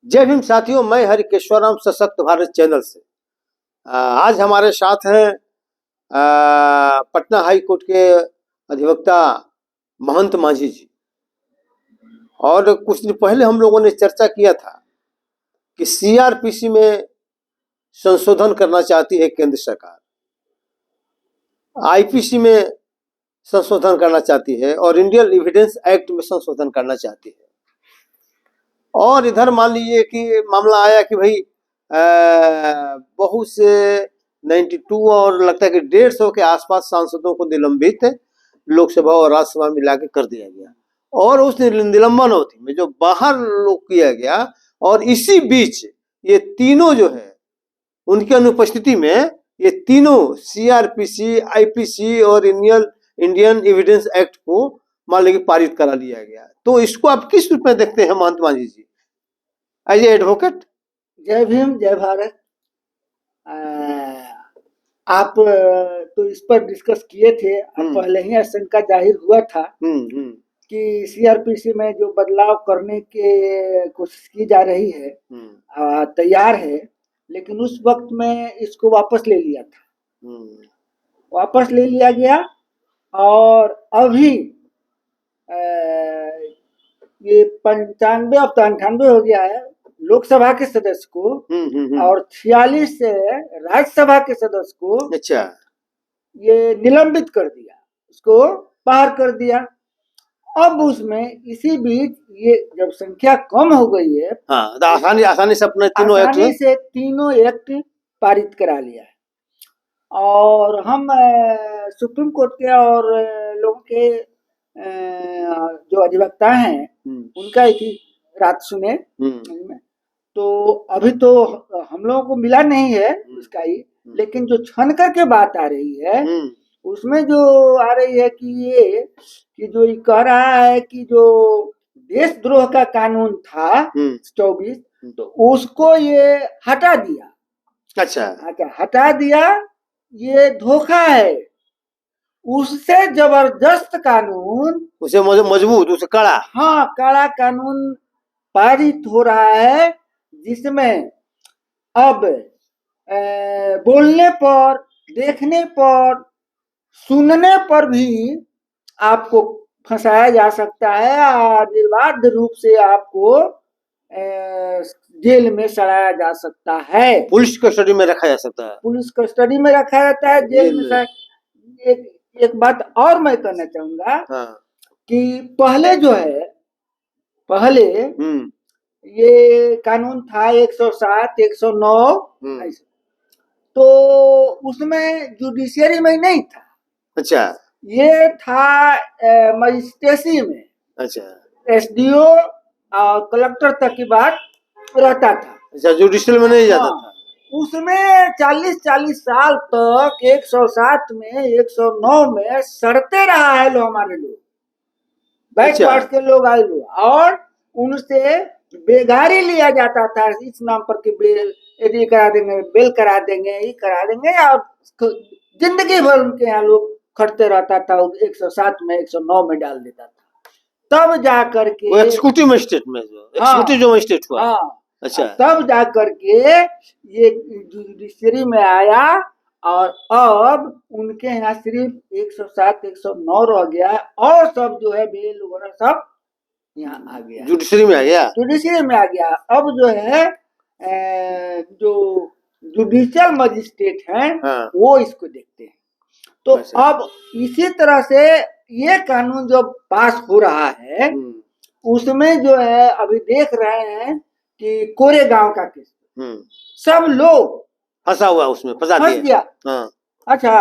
जय भीम साथियों, मैं हरिकेश्वरम सशक्त भारत चैनल से। आज हमारे साथ हैं पटना हाई कोर्ट के अधिवक्ता महंत मांझी जी। और कुछ दिन पहले हम लोगों ने चर्चा किया था कि सीआरपीसी में संशोधन करना चाहती है केंद्र सरकार, आईपीसी में संशोधन करना चाहती है और इंडियन एविडेंस एक्ट में संशोधन करना चाहती है। और इधर मान लीजिए कि मामला आया कि भाई बहुत से 92 और लगता है कि 150 के आसपास सांसदों को निलंबित लोकसभा और राज्यसभा मिला के कर दिया गया। और उस निलंबन अवधि में जो बाहर लोग किया गया, और इसी बीच ये तीनों जो है उनकी अनुपस्थिति में ये तीनों सीआरपीसी, आईपीसी और इंडियन एविडेंस एक्ट को मान लीजिए पारित करा लिया गया। तो इसको आप किस रूप में देखते हैं महंत मांझी जी एज ए एडवोकेट? जय भीम, जय भारत। आप तो इस पर डिस्कस किए थे, पहले ही आशंका जाहिर हुआ था कि सीआरपीसी में जो बदलाव करने के कोशिश की जा रही है तैयार है, लेकिन उस वक्त में इसको वापस ले लिया था। वापस ले लिया गया और अभी ये 95 अब तो 98 हो गया है लोकसभा के सदस्य को और 46 राज्यसभा के सदस्य को अच्छा ये निलंबित कर दिया, उसको बाहर कर दिया। अब उसमें इसी बीच ये जब संख्या कम हो गई है, हाँ, तो आसानी से अपने तीनों एक्ट पारित करा लिया है। और हम सुप्रीम कोर्ट के और लोगों के जो अधिवक्ता हैं उनका एक ही रात सुने। तो अभी तो हम लोगों को मिला नहीं है उसका ही, लेकिन जो छन करके बात आ रही है उसमें जो आ रही है कि जो ये कह रहा है कि जो देशद्रोह का कानून था 24, तो उसको ये हटा दिया। अच्छा, हटा दिया, ये धोखा है। उससे जबरदस्त कानून, उसे मजबूत, उसे कड़ा, हाँ, कड़ा कानून पारित हो रहा है, जिसमें अब बोलने पर, देखने पर, सुनने पर भी आपको फंसाया जा सकता है और निर्बाध रूप से आपको जेल में सड़ाया जा सकता है, पुलिस कस्टडी में रखा जा सकता है, पुलिस कस्टडी में रखा जाता है, जेल में। एक बात और मैं कहना चाहूंगा कि पहले जो है, पहले ये कानून था 107, 109, तो उसमें जुडिशियरी में नहीं था। अच्छा, ये था मजिस्ट्रेसी में। अच्छा, एसडीओ और कलेक्टर तक की बात रहता था। अच्छा, जुडिशियल में नहीं जाता था। उसमें 40-40 साल तक 107 में, 109 में सड़ते रहा है लो हमारे लोग, बैकवर्ड के लोग आए लोग, और उनसे बेगारी लिया जाता था इस नाम पर कि बेल करा देंगे, बेल करा देंगे, ये करा देंगे, और जिंदगी भर उनके यहाँ लोग खटते रहता था। 107 में, 109 में डाल देता था, तब जा करके एक्सिक्यूटिव मजिस्ट्रेट में, एक्सिक्यूटिव जो मजिस्ट्रेट हुआ। हाँ, अच्छा, तब जा करके ये जुडिशरी में आया, और अब उनके यहाँ सिर्फ 107, 109 रह गया, और सब जो है बेल वगैरह सब यहाँ आ गया, जुडिशरी में आ गया, जुडिशरी में आ गया। अब जो है जो जुडिशियल मजिस्ट्रेट हैं, वो इसको देखते हैं। तो अब इसी तरह से ये कानून जो पास हो रहा है, उसमें जो है अभी देख रहे हैं कि कोरेगांव का केस, सब लोग फंसा हुआ, उसमें फंस गया। अच्छा,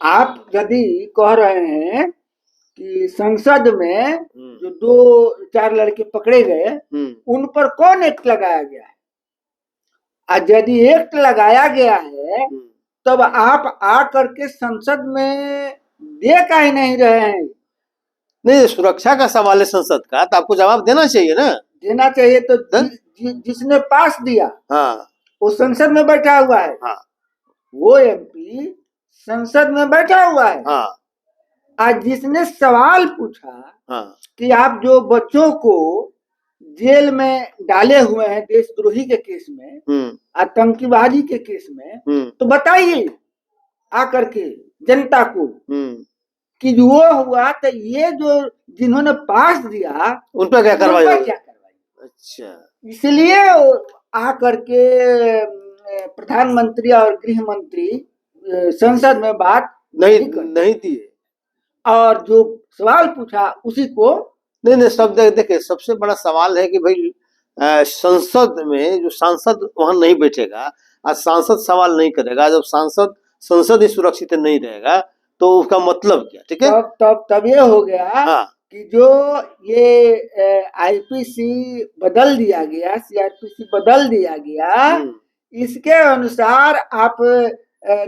आप यदि कह रहे हैं कि संसद में जो 2-4 लड़के पकड़े गए, उन पर कौन एक्ट लगाया गया है? आज यदि एक्ट लगाया गया है, तब आप आ करके संसद में दे का ही नहीं रहे हैं। नहीं, सुरक्षा का सवाल है संसद का, तो आपको जवाब देना चाहिए ना। देना चाहिए तो जिसने पास दिया, वो संसद में बैठा हुआ है, वो एमपी संसद में बैठा हुआ है। आज जिसने सवाल पूछा कि आप जो बच्चों को जेल में डाले हुए हैं देशद्रोही के केस में, आतंकवादी के केस में, तो बताइए आकर के जनता को कि वो हुआ तो ये जो जिन्होंने पास दिया उन पर क्या कार्रवाई होगी? अच्छा, इसलिए आकर के प्रधानमंत्री और गृह मंत्री संसद में बात नहीं थी, और जो सवाल पूछा उसी को नहीं सब देखिए, सबसे बड़ा सवाल है कि भाई संसद में जो सांसद वहां नहीं बैठेगा, आज सांसद सवाल नहीं करेगा, जब संसद ही सुरक्षित नहीं रहेगा तो उसका मतलब क्या? ठीक है, तब ये हो गया कि जो ये आईपीसी बदल दिया गया, सीआरपीसी बदल दिया गया, इसके अनुसार आप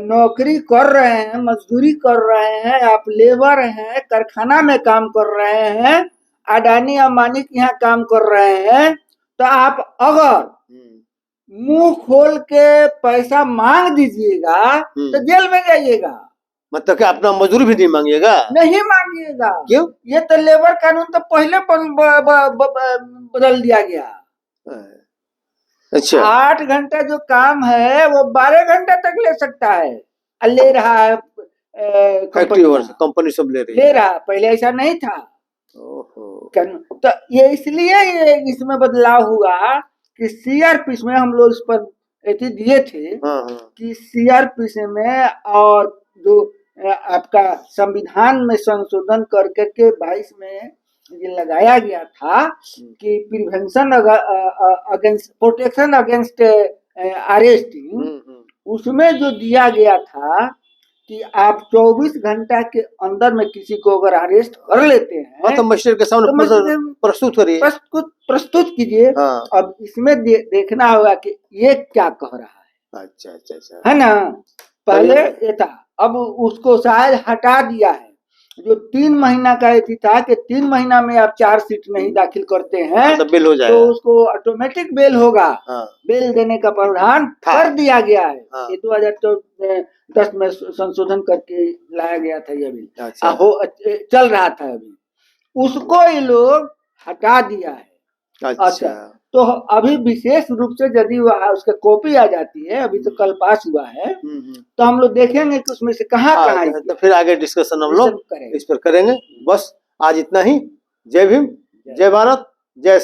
नौकरी कर रहे हैं, मजदूरी कर रहे हैं, आप लेबर हैं, कारखाना में काम कर रहे हैं, अडानी अंबानी के यहाँ काम कर रहे हैं, तो आप अगर मुंह खोल के पैसा मांग दीजिएगा तो जेल में जाइएगा। मतलब कि अपना मजदूरी भी नहीं मांगिएगा? नहीं मांगिएगा। क्यों? ये तो लेबर कानून तो पहले बदल दिया गया। अच्छा, 8 घंटा जो काम है वो 12 घंटा तक ले सकता है, ले रहा है कंपनी सब ले रहा, पहले ऐसा नहीं था। तो ये इसलिए इसमें बदलाव हुआ कि सीआरपीसी में हम लोग इस पर दिए थे कि सीआरपीसी में और जो आपका संविधान में संशोधन कर करके 22 में ये लगाया गया था कि prevention against protection against arresting, उसमें जो दिया गया था कि आप 24 घंटा के अंदर में किसी को अगर अरेस्ट कर लेते हैं तो मजिस्ट्रेट के सामने प्रस्तुत करिए, प्रस्तुत कीजिए। अब इसमें देखना होगा कि ये क्या कह रहा है। अच्छा है ना, पहले ये था, अब उसको शायद हटा दिया है। जो 3 महीना का ये था कि 3 महीना में आप चार्जशीट नहीं दाखिल करते हैं तो बेल हो जाएगा, तो उसको ऑटोमेटिक बेल होगा। बेल देने का प्रावधान कर दिया गया है। ये 2010 में संशोधन करके लाया गया था ये बिल, चल रहा था अभी, उसको ये लोग हटा दिया है। अच्छा, तो अभी विशेष रूप से यदि उसका कॉपी आ जाती है, अभी तो कल पास हुआ है, तो हम लोग देखेंगे कि उसमें से कहाँ तो फिर आगे डिस्कशन हम लोग इस पर करेंगे। बस आज इतना ही। जय भीम, जय भारत, जय